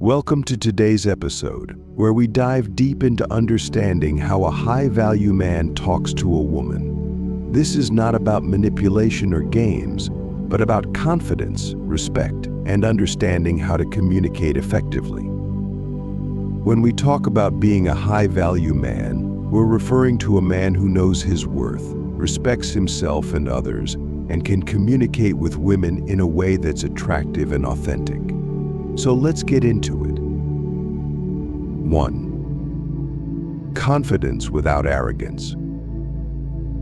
Welcome to today's episode, where we dive deep into understanding how a high-value man talks to a woman. This is not about manipulation or games, but about confidence, respect, and understanding how to communicate effectively. When we talk about being a high-value man, we're referring to a man who knows his worth, respects himself and others, and can communicate with women in a way that's attractive and authentic. So let's get into it. 1. Confidence without arrogance.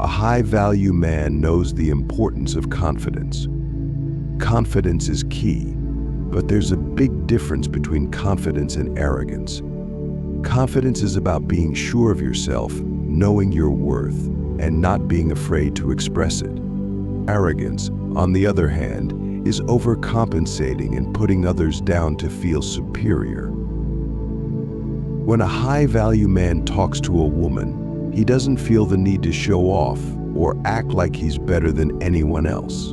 A high-value man knows the importance of confidence. Confidence is key, but there's a big difference between confidence and arrogance. Confidence is about being sure of yourself, knowing your worth, and not being afraid to express it. Arrogance, on the other hand, is overcompensating and putting others down to feel superior. When a high-value man talks to a woman, he doesn't feel the need to show off or act like he's better than anyone else.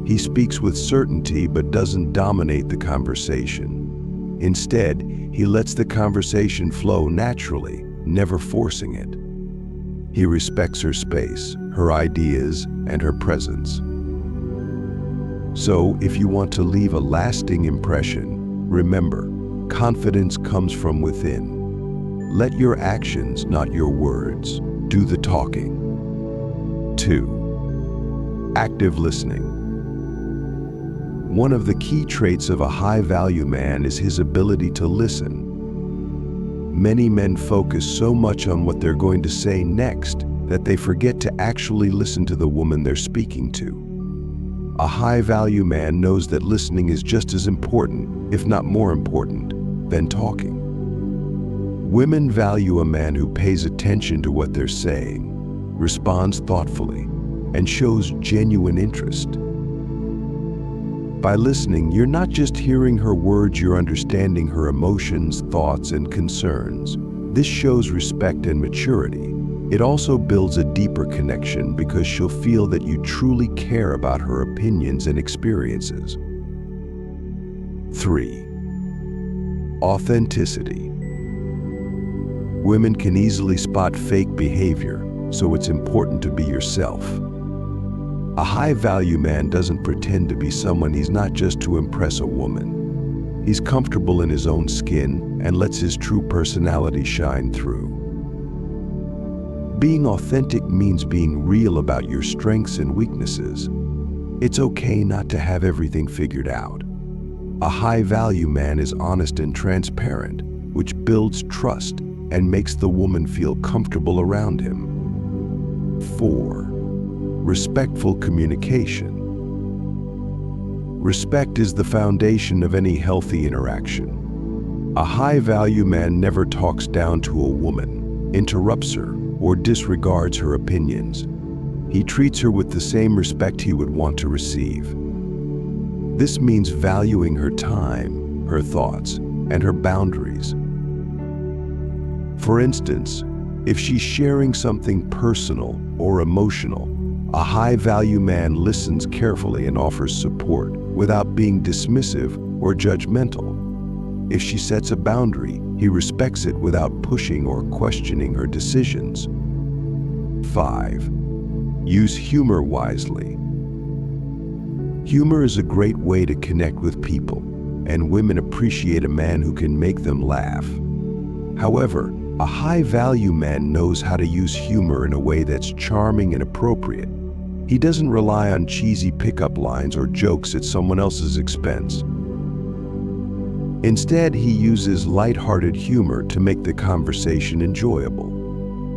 He speaks with certainty but doesn't dominate the conversation. Instead, he lets the conversation flow naturally, never forcing it. He respects her space, her ideas, and her presence. So, if you want to leave a lasting impression, remember, confidence comes from within. Let your actions, not your words, do the talking. 2. Active listening. One of the key traits of a high-value man is his ability to listen. Many men focus so much on what they're going to say next that they forget to actually listen to the woman they're speaking to. A high-value man knows that listening is just as important, if not more important, than talking. Women value a man who pays attention to what they're saying, responds thoughtfully, and shows genuine interest. By listening, you're not just hearing her words, you're understanding her emotions, thoughts, and concerns. This shows respect and maturity. It also builds a deeper connection because she'll feel that you truly care about her opinions and experiences. 3. Authenticity. Women can easily spot fake behavior, so it's important to be yourself. A high-value man doesn't pretend to be someone he's not just to impress a woman. He's comfortable in his own skin and lets his true personality shine through. Being authentic means being real about your strengths and weaknesses. It's okay not to have everything figured out. A high-value man is honest and transparent, which builds trust and makes the woman feel comfortable around him. 4. Respectful communication. Respect is the foundation of any healthy interaction. A high-value man never talks down to a woman, interrupts her, or disregards her opinions. He treats her with the same respect he would want to receive. This means valuing her time, her thoughts, and her boundaries. For instance, if she's sharing something personal or emotional, a high-value man listens carefully and offers support without being dismissive or judgmental. If she sets a boundary, he respects it without pushing or questioning her decisions. 5. Use humor wisely. Humor is a great way to connect with people, and women appreciate a man who can make them laugh. However, a high-value man knows how to use humor in a way that's charming and appropriate. He doesn't rely on cheesy pickup lines or jokes at someone else's expense. Instead, he uses light-hearted humor to make the conversation enjoyable.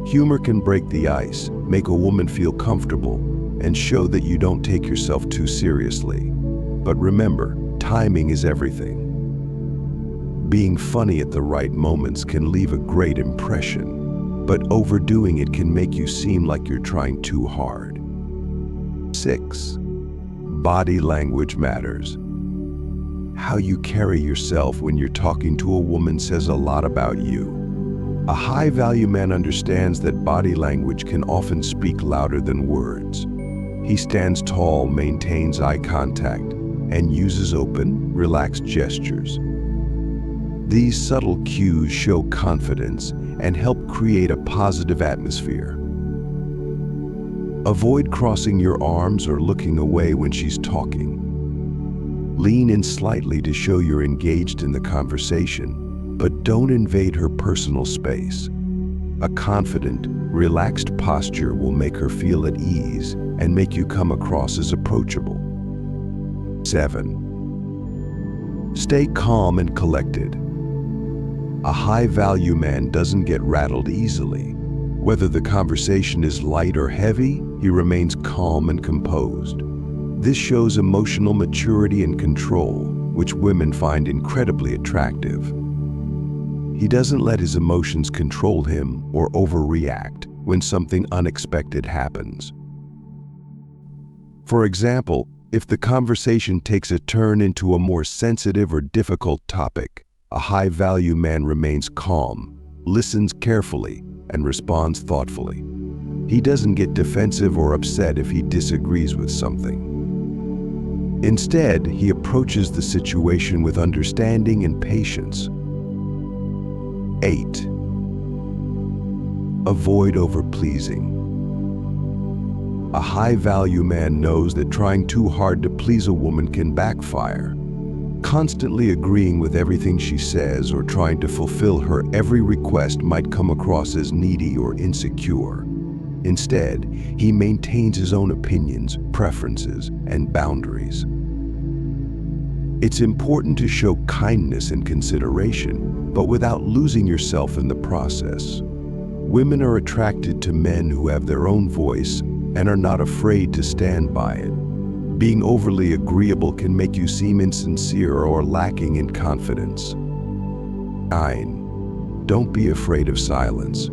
Humor can break the ice, make a woman feel comfortable, and show that you don't take yourself too seriously. But remember, timing is everything. Being funny at the right moments can leave a great impression, but overdoing it can make you seem like you're trying too hard. 6. Body language matters. How you carry yourself when you're talking to a woman says a lot about you. A high-value man understands that body language can often speak louder than words. He stands tall, maintains eye contact, and uses open, relaxed gestures. These subtle cues show confidence and help create a positive atmosphere. Avoid crossing your arms or looking away when she's talking. Lean in slightly to show you're engaged in the conversation, but don't invade her personal space. A confident, relaxed posture will make her feel at ease and make you come across as approachable. 7. Stay calm and collected. A high-value man doesn't get rattled easily. Whether the conversation is light or heavy, he remains calm and composed. This shows emotional maturity and control, which women find incredibly attractive. He doesn't let his emotions control him or overreact when something unexpected happens. For example, if the conversation takes a turn into a more sensitive or difficult topic, a high-value man remains calm, listens carefully, and responds thoughtfully. He doesn't get defensive or upset if he disagrees with something. Instead, he approaches the situation with understanding and patience. 8. Avoid overpleasing. A high-value man knows that trying too hard to please a woman can backfire. Constantly agreeing with everything she says or trying to fulfill her every request might come across as needy or insecure. Instead, he maintains his own opinions, preferences, and boundaries. It's important to show kindness and consideration, but without losing yourself in the process. Women are attracted to men who have their own voice and are not afraid to stand by it. Being overly agreeable can make you seem insincere or lacking in confidence. 9. Don't be afraid of silence.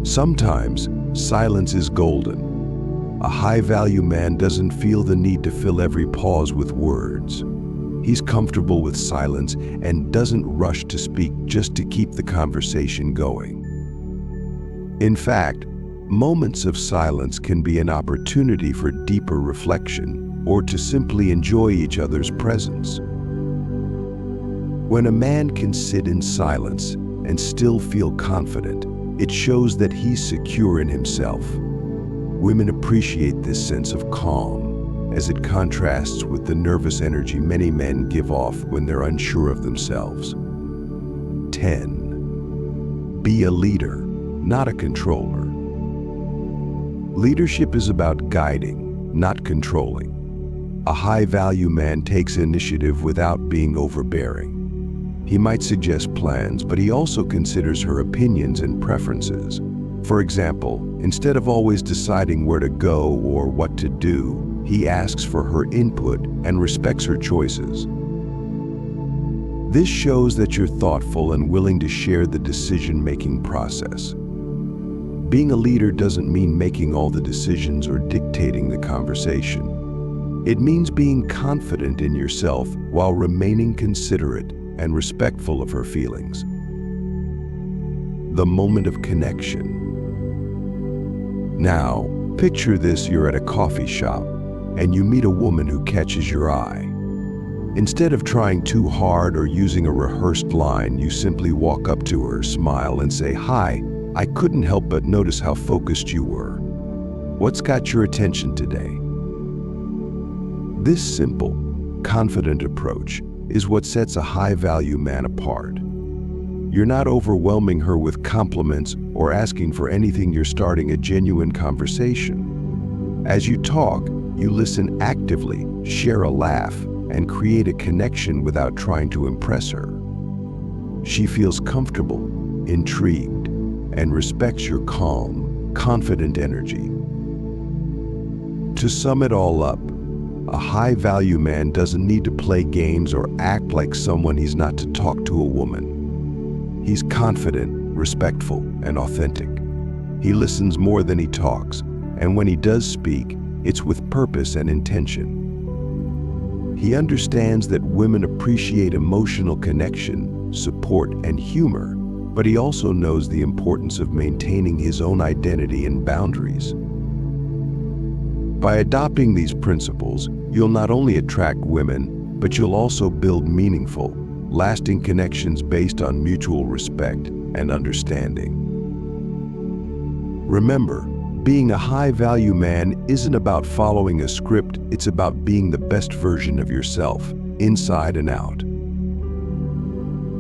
Sometimes, silence is golden. A high-value man doesn't feel the need to fill every pause with words. He's comfortable with silence and doesn't rush to speak just to keep the conversation going. In fact, moments of silence can be an opportunity for deeper reflection or to simply enjoy each other's presence. When a man can sit in silence and still feel confident, it shows that he's secure in himself. Women appreciate this sense of calm, as it contrasts with the nervous energy many men give off when they're unsure of themselves. 10. Be a leader, not a controller. Leadership is about guiding, not controlling. A high-value man takes initiative without being overbearing. He might suggest plans, but he also considers her opinions and preferences. For example, instead of always deciding where to go or what to do, he asks for her input and respects her choices. This shows that you're thoughtful and willing to share the decision-making process. Being a leader doesn't mean making all the decisions or dictating the conversation. It means being confident in yourself while remaining considerate and respectful of her feelings. The moment of connection. Now, picture this: you're at a coffee shop and you meet a woman who catches your eye. Instead of trying too hard or using a rehearsed line, you simply walk up to her, smile, and say, "Hi, I couldn't help but notice how focused you were. What's got your attention today?" This simple, confident approach is what sets a high-value man apart. You're not overwhelming her with compliments or asking for anything. You're starting a genuine conversation. As you talk, you listen actively, share a laugh, and create a connection without trying to impress her. She feels comfortable, intrigued, and respects your calm, confident energy. To sum it all up, a high-value man doesn't need to play games or act like someone he's not to talk to a woman. He's confident, respectful, and authentic. He listens more than he talks, and when he does speak, it's with purpose and intention. He understands that women appreciate emotional connection, support, and humor, but he also knows the importance of maintaining his own identity and boundaries. By adopting these principles, you'll not only attract women, but you'll also build meaningful, lasting connections based on mutual respect and understanding. Remember, being a high-value man isn't about following a script, it's about being the best version of yourself, inside and out.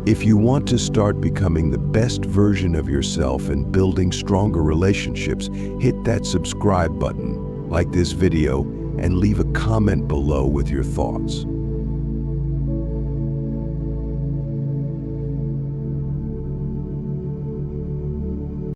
If you want to start becoming the best version of yourself and building stronger relationships, hit that subscribe button, like this video, and leave a comment below with your thoughts.